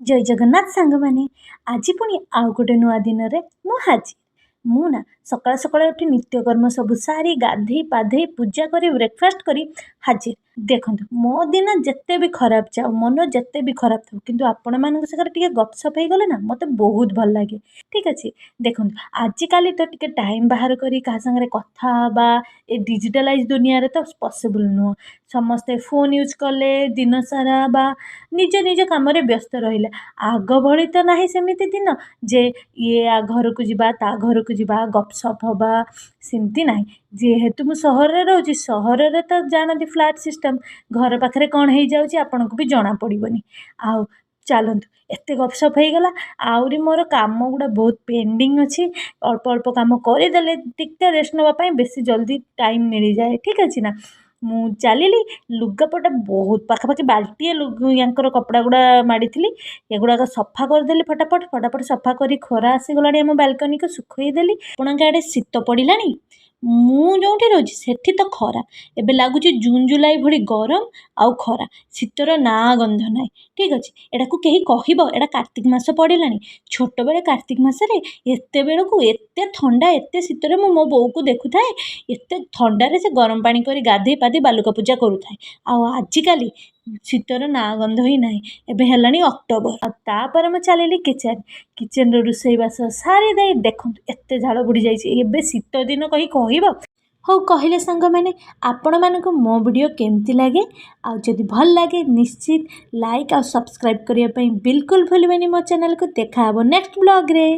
जय जगन्नाथ सांग माने आज पुणी आउ गोटे नुआ दिन रे मु हाजिर मु ना सकाळ सकाळ उठी नित्यकर्म सब सारी गाधे पाधे पूजा करी ब्रेकफास्ट करी हाजिर देखंतु मो दिन जेते भी खराब जाओ मन जेते भी खराब था किंतु आपण मानक सकर टिके गपसप हो गले ना मते बहुत भल लागे। ठीक अच्छे देखंतु आज काली तो टिके टाइम बाहर करी कहा संगे कथा बा ए डिजिटलाइज दुनिया रे तो पॉसिबल नुह समस्ते फोन यूज कले दिन सारा बा निज निज काम रे व्यस्त रहिला आग भली तो नाही सेमिति दिन जे ये आ घर को जिबा ता घर को जिबा गपसप हवा सेमती नाही जेहेतु मु सहर रे रहउची सहर रे तो जानती फ्लैट सिस्टम घर पाखरे कौन हो जाउची आपन को भी जना पड़िबनी आउ चलतु एत गपसप हो गला आउरी मोर काम गुड़ा बहुत पेंडिंग अच्छी अल्प अल्प काम करदेले टिके रेस्ट नापी बेसी जल्दी टाइम मिल जाए। ठीक अच्छे ना मु चलि लुगापटा बहुत पाखापाखि बाल्टीए यांकर कपड़ा गुड़ा माड़ी एगुड़ाक सफा करदेली फटाफट फटाफट सफा कर खरा आसीगला आम बाल्कनी को सुखईदेली आपंक आड़े शीत पड़ा मु जो रोचे सेठी तो खरा एबे लगुच जून जुलाई भली गरम आउ खरा शीतर ना गंध ना। ठीक अच्छे एटा को कही कह एटा कार्तिक मास पड़ा छोट बेले कार्तिक मसरे एत बेलू एत ठंडा एत शीतर मो बो को देखु थाए एत ठंडारे से गरम पानी कर गाधे पाधे बालुका पूजा करुए आजिकाली शीतर ना गंध ही ना एबे हेलानी अक्टोबर तापर मैं चलि किचेन किचेन रोषेईबास सारी दे देखु एत झाड़ बुड़ी जाइए शीत दिन कही कह हो कहले सांग मैंने आपण मानक मो वीडियो केमती लगे आ जदि भल लगे निश्चित लाइक और सब्सक्राइब करने बिल्कुल भूलबेनी मो चैनल को देखा नेक्स्ट ब्लॉग रे।